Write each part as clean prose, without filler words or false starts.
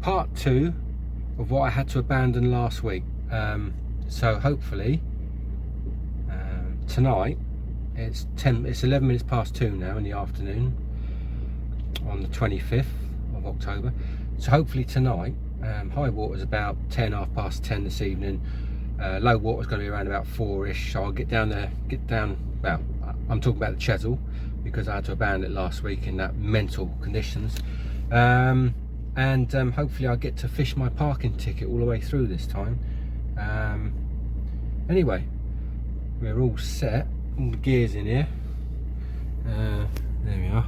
part 2 of what I had to abandon last week. So hopefully tonight, it's 11 minutes past 2 now in the afternoon on the 25th of October. So hopefully tonight, high water is about 10:30 this evening. Low water is going to be around about 4ish. So I'll get down there, well, I'm talking about the Chesil, because I had to abandon it last week in that mental conditions. And hopefully I'll get to fish my parking ticket all the way through this time. Anyway, we're all set, all the gears in here. There we are.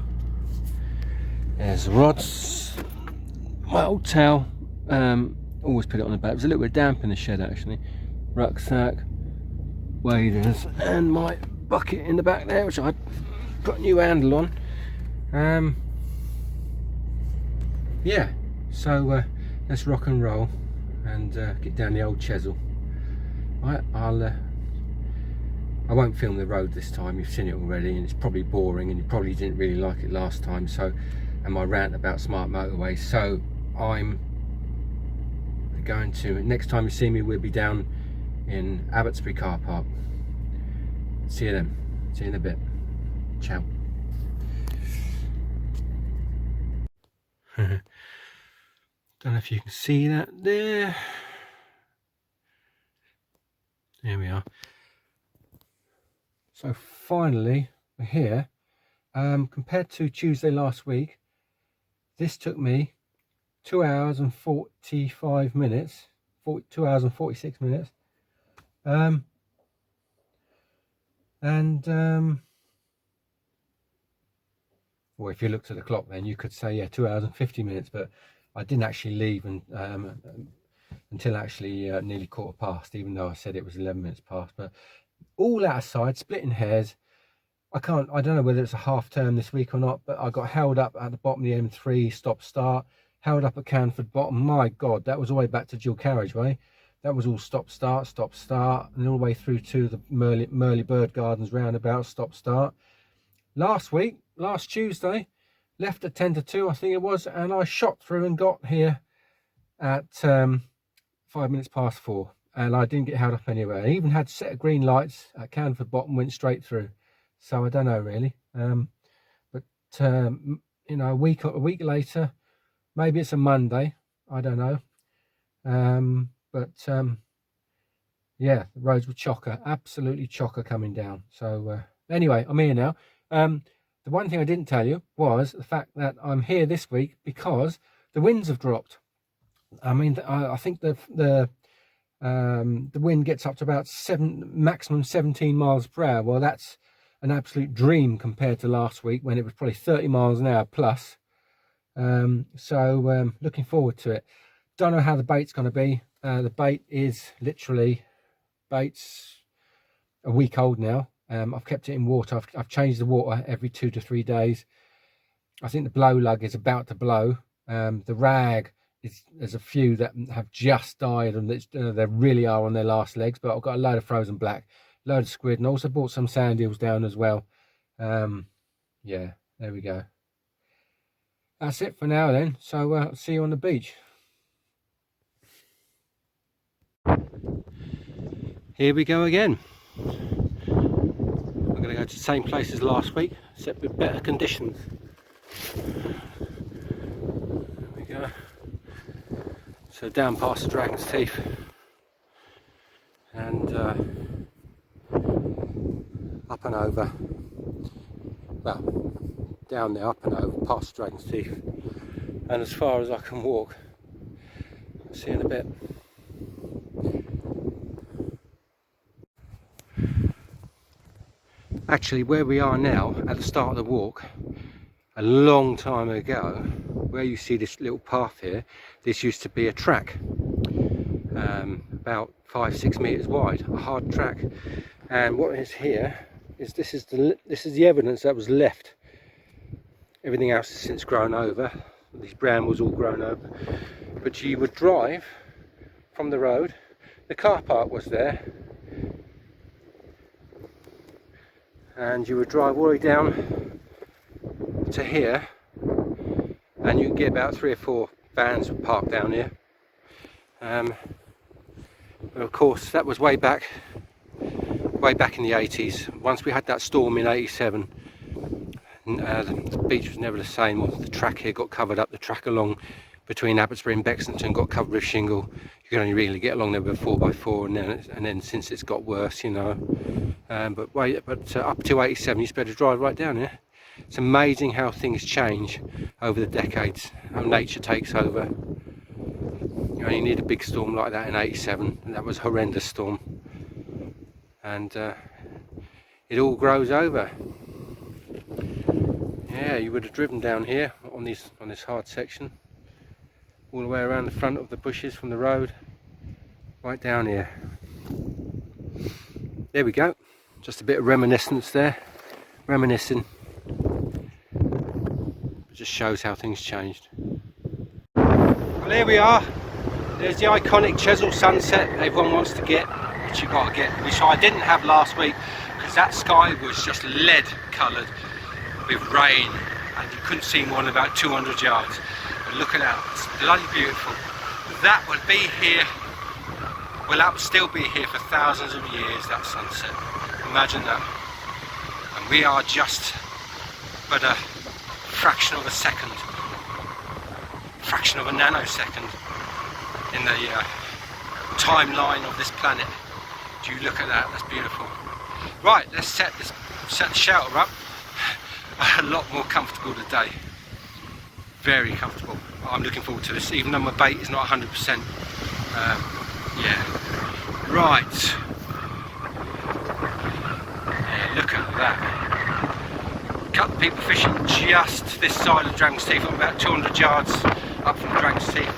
There's the rods, my old towel, always put it on the back. There's a little bit damp in the shed actually. Rucksack, waders, and my bucket in the back there, which I got a new handle on. Yeah, so let's rock and roll and get down the old Chesil. Right, I won't film the road this time. You've seen it already, and it's probably boring, and you probably didn't really like it last time. So, and my rant about smart motorways. So I'm going to, next time you see me, we'll be down in Abbotsbury car park. See you then. See you in a bit. Ciao. Don't know if you can see that there. There we are. So finally we're here. Compared to Tuesday last week, this took me 2 hours and 45 minutes, 2 hours and 46 minutes. Well, if you looked at the clock then you could say, yeah, 2 hours and 50 minutes, but I didn't actually leave until actually nearly 1/4 past, even though I said it was 11 minutes past. But all that aside, splitting hairs, I don't know whether it's a half term this week or not, but I got held up at the bottom of the M3 stop start, held up at Canford bottom. My God, that was all the way back to dual carriageway. That was all stop start, and all the way through to the Merley Bird Gardens roundabout, stop start. Last Tuesday, left at 10 to 2, I think it was, and I shot through and got here at 5 minutes past 4, and I didn't get held up anywhere. I even had a set of green lights at Canford bottom, went straight through. So I don't know really, but you know, a week later, maybe it's a Monday, I don't know. Yeah, the roads were chocker, absolutely chocker coming down. So anyway, I'm here now. The one thing I didn't tell you was the fact that I'm here this week because the winds have dropped. I mean, I think the wind gets up to about maximum 17 miles per hour. Well, that's an absolute dream compared to last week when it was probably 30 miles an hour plus. So looking forward to it. Don't know how the bait's going to be. The bait is literally, bait's a week old now. I've kept it in water. I've changed the water every 2 to 3 days. I think the blow lug is about to blow. The rag, there's a few that have just died and they really are on their last legs, but I've got a load of frozen black, load of squid, and also bought some sand eels down as well. Yeah, there we go. That's it for now then. So I'll see you on the beach. Here we go again. I'm going to go to the same place as last week, except with better conditions. There we go. So down past the Dragon's Teeth, and up and over. Well, down there, up and over, past the Dragon's Teeth, and as far as I can walk. I'll see you in a bit. Actually, where we are now, at the start of the walk, a long time ago, where you see this little path here, this used to be a track, about 5-6 meters wide, a hard track. And what is here is this is the evidence that was left. Everything else has since grown over. These brambles all grown over. But you would drive from the road. The car park was there. And you would drive all the way down to here, and you can get about 3 or 4 vans were parked down here. But of course, that was way back in the 80s. Once we had that storm in 87, the beach was never the same. The track here got covered up. The track along between Abbotsbury and Bexington got covered with shingle. You can only really get along there with a 4x4, and then since it's got worse, you know. But up to 87, you used to be able to drive right down here. It's amazing how things change over the decades, how nature takes over. You only need a big storm like that in 87, and that was a horrendous storm. And it all grows over. Yeah, you would have driven down here on this hard section, all the way around the front of the bushes from the road, right down here. There we go. Just a bit of reminiscence there, reminiscing. It just shows how things changed. Well, here we are. There's the iconic Chesil sunset everyone wants to get, which you got to get, which I didn't have last week because that sky was just lead coloured with rain and you couldn't see more than about 200 yards. But look at that, it's bloody beautiful. That would be here, well, that would still be here for thousands of years, that sunset. Imagine that. And we are just but a fraction of a second, fraction of a nanosecond in the timeline of this planet. Do you look at that? That's beautiful. Right, let's set the shelter up. A lot more comfortable today. Very comfortable. I'm looking forward to this, even though my bait is not 100%. Yeah. Right. Yeah, look at that. A couple of people fishing just this side of Dragon's Teeth. I'm about 200 yards up from Dragon's Teeth.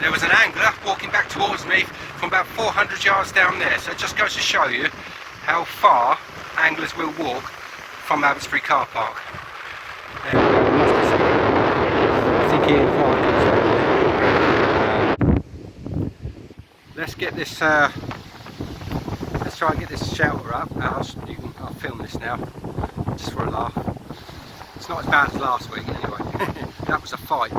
There was an angler walking back towards me from about 400 yards down there, so it just goes to show you how far anglers will walk from Abbotsbury car park. I think he let's get this. Let's try and get this shelter up. I'll film this now, just for a laugh. It's not as bad as last week anyway. That was a fight.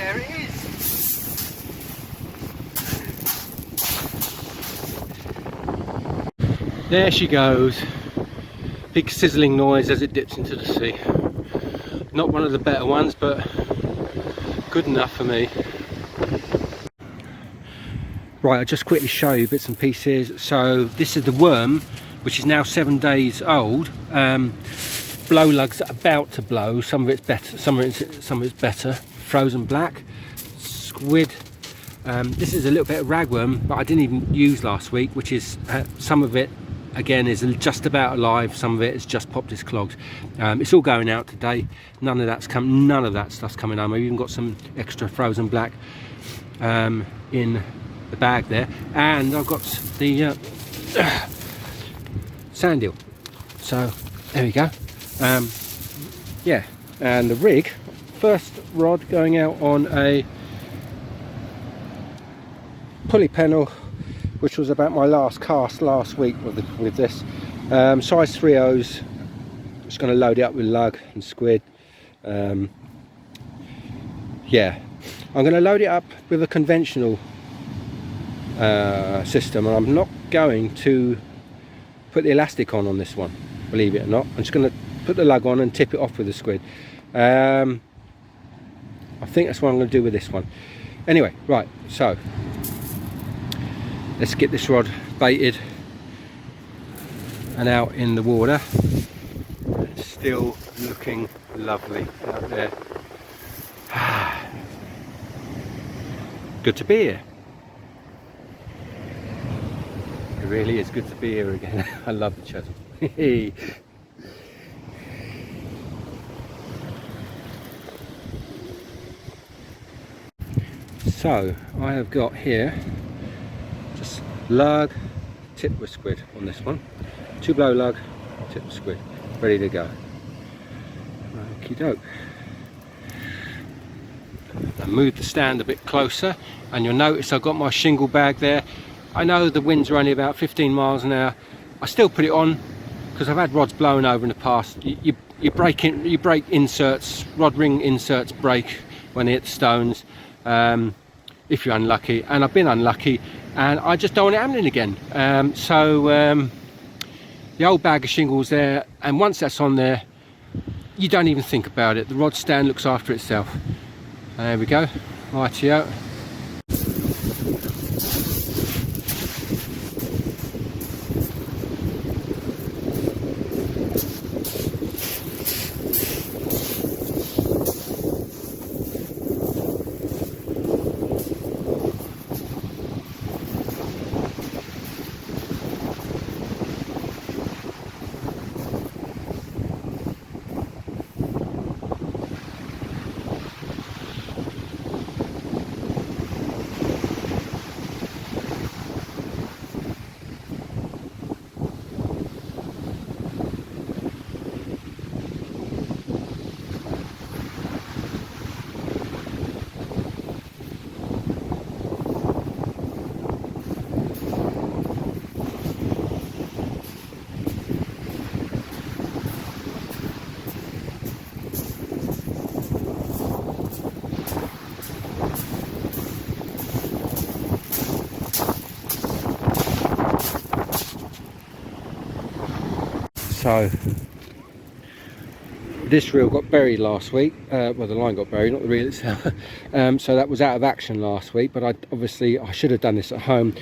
there it is. There she goes. Big sizzling noise as it dips into the sea. Not one of the better ones, but good enough for me. Right, I'll just quickly show you bits and pieces. So this is the worm, which is now 7 days old. Blow lugs about to blow. Some of it's better, some of it's better. Frozen black squid. This is a little bit of ragworm, but I didn't even use last week, which is some of it again is just about alive. Some of it has just popped its clogs. It's all going out today. None of that stuff's coming home. I've even got some extra frozen black in the bag there, and I've got the sand eel. So there we go. Yeah, and the rig, first rod going out on a pulley pennel, which was about my last cast last week with this. Size 3/0s. Just going to load it up with lug and squid. Yeah, I'm going to load it up with a conventional system, and I'm not going to put the elastic on this one, believe it or not. I'm just going to put the lug on and tip it off with the squid. I think that's what I'm going to do with this one. Anyway, right, so let's get this rod baited and out in the water. It's still looking lovely out there. Good to be here. It really is good to be here again. I love the Chesil. So I have got here just lug, tip with squid on this one. 2 blow lug, tip with squid, ready to go. Okie doke. I move the stand a bit closer, and you'll notice I've got my shingle bag there. I know the winds are only about 15 miles an hour. I still put it on because I've had rods blown over in the past. You break inserts, rod ring inserts break when they hit the stones. If you're unlucky, and I've been unlucky, and I just don't want it happening again. The old bag of shingles there, and once that's on there, you don't even think about it. The rod stand looks after itself. There we go, rightio. So this reel got buried last week. Well, the line got buried, not the reel itself. So that was out of action last week, but I should have done this at home,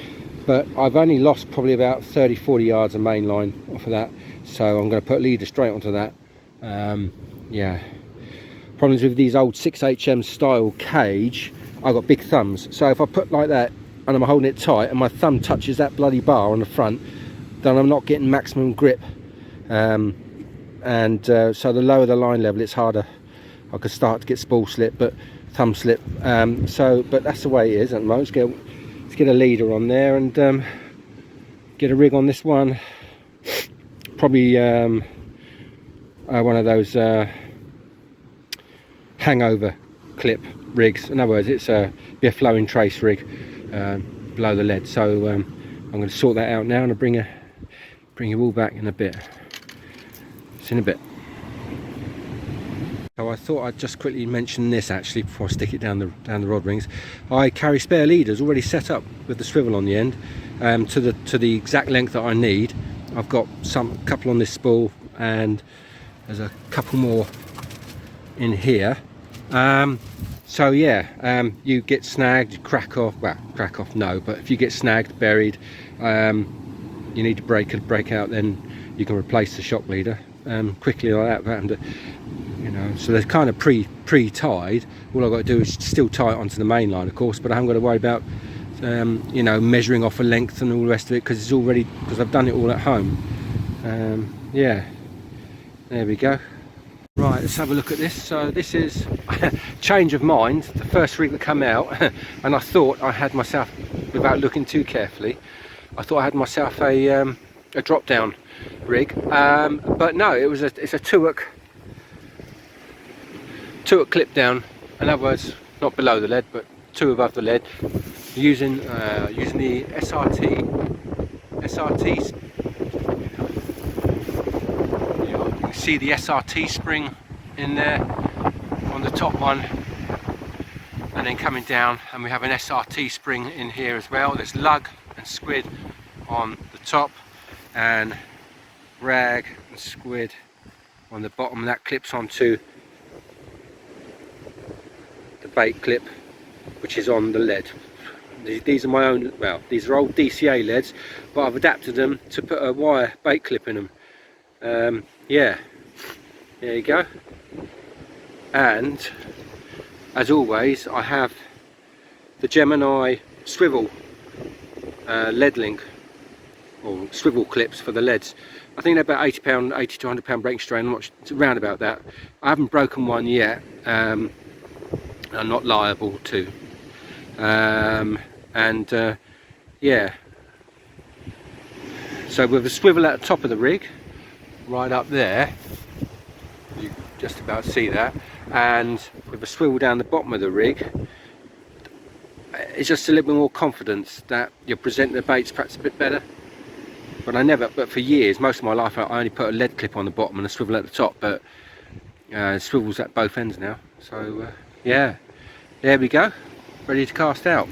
but I've only lost probably about 30-40 yards of main line off of that, so I'm going to put leader straight onto that. Yeah, problems with these old 6HM style cage, I've got big thumbs, so if I put like that and I'm holding it tight and my thumb touches that bloody bar on the front, then I'm not getting maximum grip. So the lower the line level, it's harder. I could start to get spool slip, but thumb slip. But that's the way it is at the moment. Let's get a leader on there and get a rig on this one. Probably one of those hangover clip rigs. In other words, it's be a flowing trace rig below the lead. So I'm going to sort that out now, and I'll bring you all back in a bit. In a bit. So I thought I'd just quickly mention this actually before I stick it down the rod rings. I carry spare leaders already set up with the swivel on the end, to the exact length that I need. I've got a couple on this spool, and there's a couple more in here. So yeah, you get snagged, you crack off. Well, crack off no, but if you get snagged, buried, you need to break out, then you can replace the shock leader quickly like that, without having to, you know. So they're kind of pre-tied. All I've got to do is still tie it onto the main line, of course, but I haven't got to worry about you know, measuring off a length and all the rest of it, because it's already, because I've done it all at home. Yeah, there we go. Right, let's have a look at this. So this is change of mind, the first rig that come out, and I thought I had myself, without looking too carefully, I thought I had myself a drop down rig, but no, it's a two-hook clip down. In other words, not below the lead, but two above the lead, using the SRT. You can see the SRT spring in there on the top one, and then coming down, and we have an SRT spring in here as well. There's lug and squid on the top, and rag and squid on the bottom. That clips onto the bait clip, which is on the lead. These are my own, well, these are old DCA leads, but I've adapted them to put a wire bait clip in them. Yeah, there you go. And as always, I have the Gemini swivel lead link, or swivel clips for the leads. I think they're about £80, 80 to £100 breaking strain. I'm not around about that. I haven't broken one yet. I'm not liable to. Yeah, so with a swivel at the top of the rig, right up there, you just about see that, and with a swivel down the bottom of the rig, it's just a little bit more confidence that you're presenting the baits perhaps a bit better. But for years, most of my life, I only put a lead clip on the bottom and a swivel at the top, but swivels at both ends now. So yeah, there we go, ready to cast out.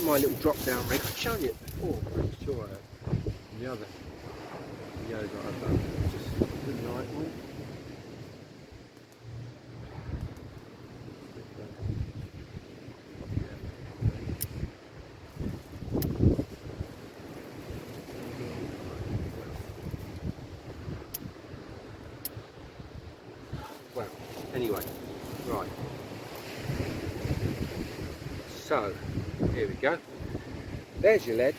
My little drop down rig. I've shown you it before, I'm pretty sure I have. The other videos that I've done, just the night one. Well, anyway, right. So, here we go. There's your lead.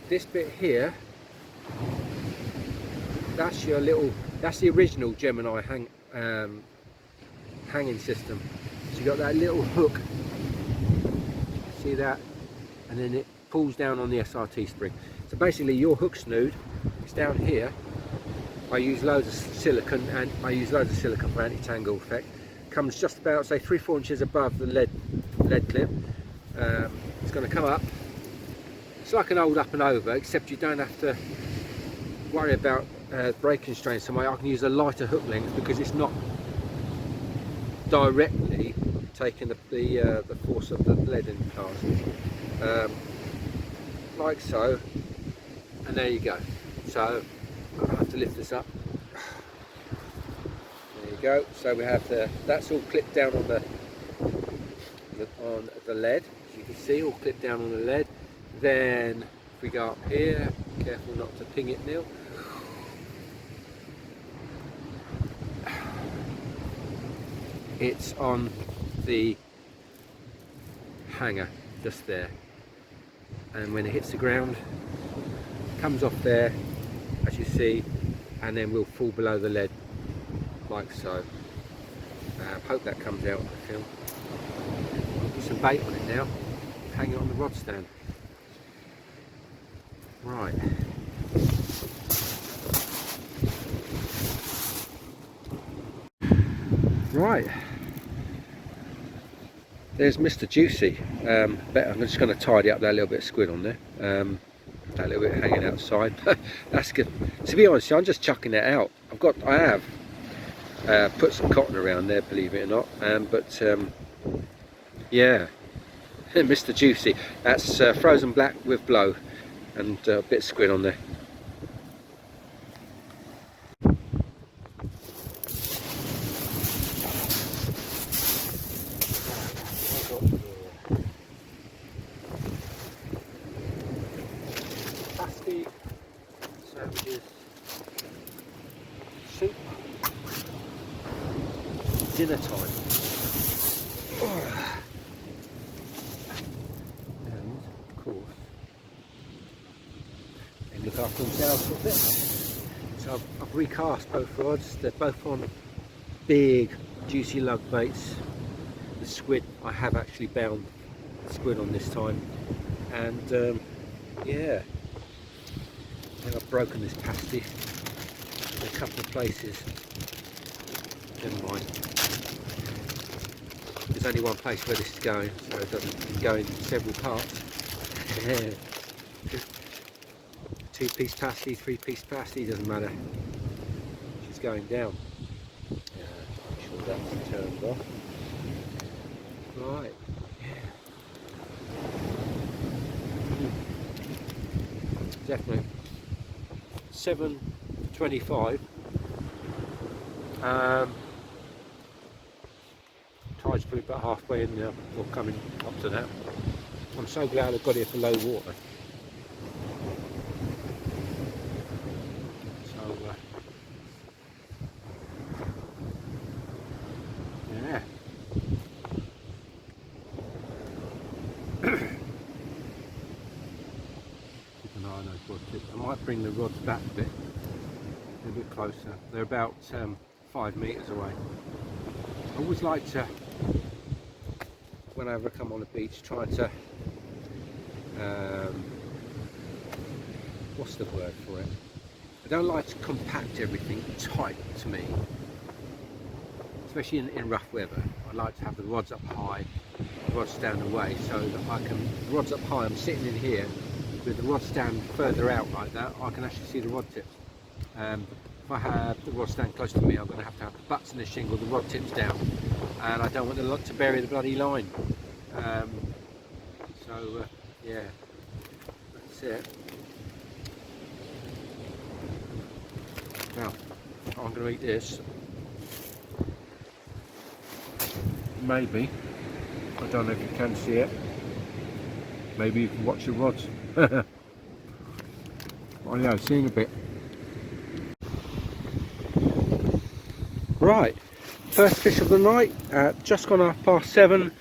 This bit here, that's your little, that's the original Gemini hanging system. So you got that little hook, see that, and then it pulls down on the SRT spring. So basically your hook snood is down here. I use loads of silicone, and I use loads of silicone for anti-tangle effect. Comes just about, say, 3-4 inches above the lead clip. It's going to come up. It's like an old up and over, except you don't have to worry about breaking strain so much. I can use a lighter hook length because it's not directly taking the force of the lead in the cast. Like so, and there you go. So I have to lift this up. There you go. So we have that's all clipped down on the lead, as you can see, all clipped down on the lead. Then if we go up here, careful not to ping it, Neil. it's on the hanger just there, and when it hits the ground, it comes off there as you see, and then will fall below the lead like so. Hope that comes out on the film. Put some bait on it now, hang it on the rod stand. Right. Right. There's Mr. Juicy. I'm just going to tidy up that little bit of squid on there. That little bit hanging outside. That's good. To be honest, I'm just chucking it out. I have put some cotton around there, believe it or not. Yeah, Mr. Juicy. That's frozen black with blow, and a bit of squid on there. Pasty, sandwiches, soup, dinner time. And of course, they look after themselves a bit. So I've recast both rods. They're both on big juicy lug baits. The squid, I have actually bound the squid on this time, and yeah, and I've broken this pasty in a couple of places. Never mind. There's only one place where this is going, so it doesn't go in several parts. 2-piece pasty, 3-piece pasty, doesn't matter. She's going down. Make sure that's turned off. Right. Definitely 7:25. Tide's probably about halfway in now, or coming up to that. I'm so glad I got here for low water. So yeah. Keep an eye on those rod tips. I might bring the rods back a bit closer. They're about 5 metres away. I always like to, whenever I come on the beach, try to, what's the word for it? I don't like to compact everything tight to me, especially in rough weather. I like to have the rods up high, the rod stand away, so that I can, the rods up high, I'm sitting in here with the rod stand further out like that, I can actually see the rod tips. If I have the rod stand close to me, I'm going to have the butts in the shingle, the rod tips down, and I don't want the lot to bury the bloody line. Yeah, that's it. Now, I'm going to eat this. Maybe, I don't know if you can see it, maybe you can watch the rods. Oh yeah, seeing a bit. Right, first fish of the night, just gone 7:30.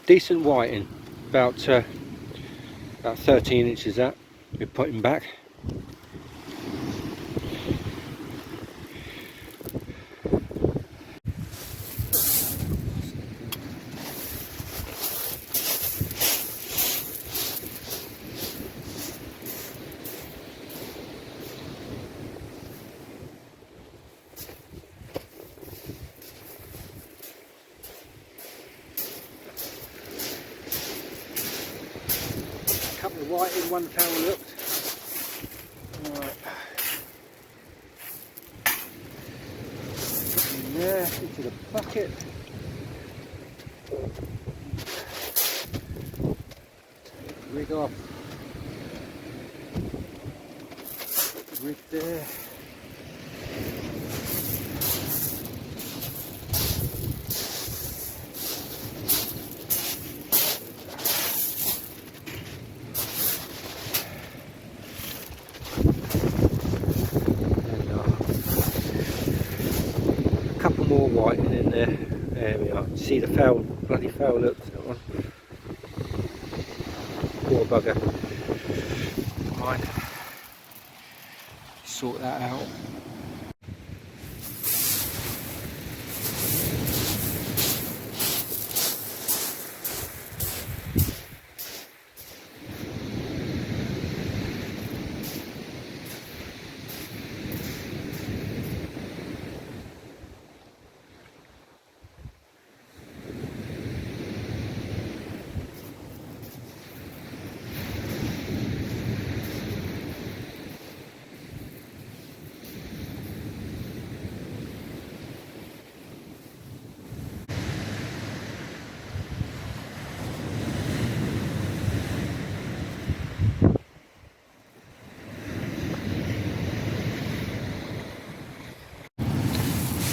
Decent whiting, about 13 inches that. We put him back. Couple of white in, one pound looked. Right. Put in there, into the bucket. Rig off. Rig there. There we are. See the foul, bloody foul, look, that one. Poor bugger. Right. Sort that out.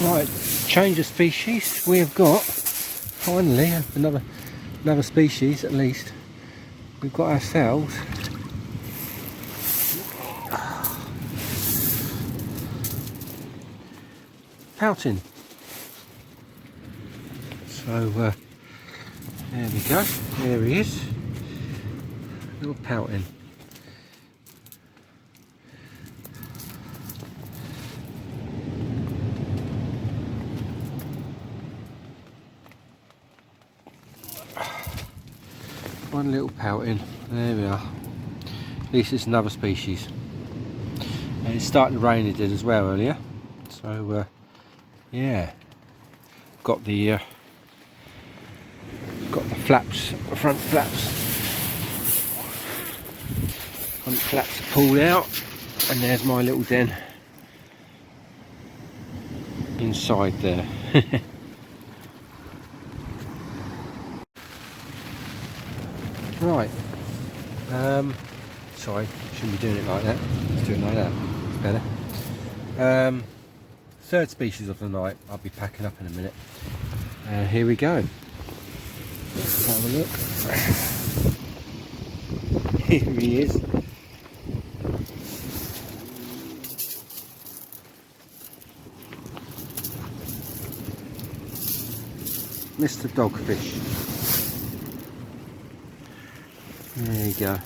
Right, change of species. We have got finally another species at least. We've got ourselves pouting. So there we go. There he is. Little pouting. One little pouting, there we are. At least it's another species. And it's starting to rain, it did as well earlier. So yeah, got the flaps, the front flaps pulled out, and there's my little den inside there. Right, sorry, shouldn't be doing it like that. Let's do it like that, it's better. Third species of the night. I'll be packing up in a minute. Here we go. Let's have a look. Here he is. Mr. Dogfish. There you go.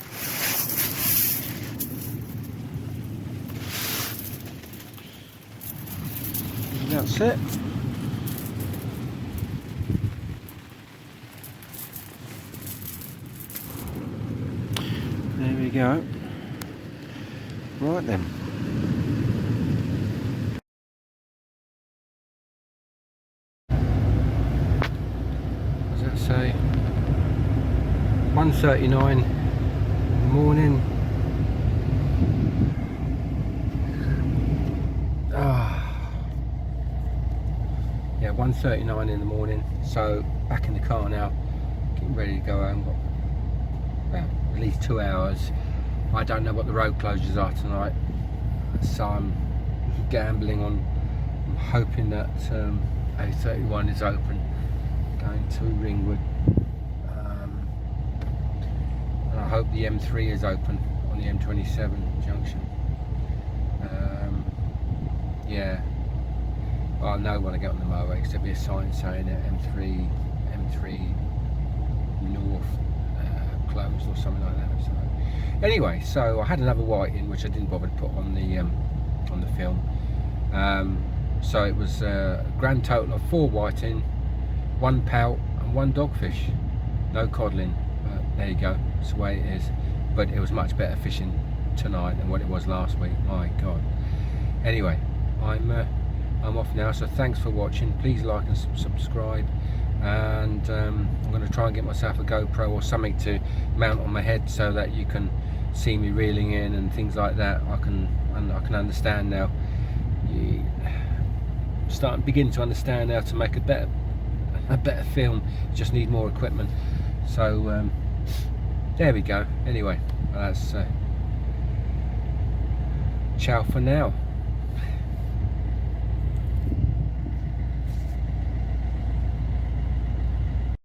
And that's it. There we go. Right then. What does that say? 1:39 in the morning. Yeah, 1:39 in the morning. So back in the car now, getting ready to go home. Got about at least 2 hours. I don't know what the road closures are tonight, so I'm gambling on. I'm hoping that A31 is open, going to Ringwood. I hope the M3 is open on the M27 junction. Yeah, well, I'll know when I get on the motorway because there'll be a sign saying that M3 North closed or something like that. So anyway, so I had another whiting which I didn't bother to put on the film. So it was a grand total of 4 whiting, 1 pout and 1 dogfish. No codling. There you go, that's the way it is. But it was much better fishing tonight than what it was last week. My God. Anyway, I'm off now. So thanks for watching. Please like and subscribe. And I'm going to try and get myself a GoPro or something to mount on my head so that you can see me reeling in and things like that. I can understand now. Begin to understand how to make a better film. Just need more equipment. So there we go. Anyway, that's ciao for now.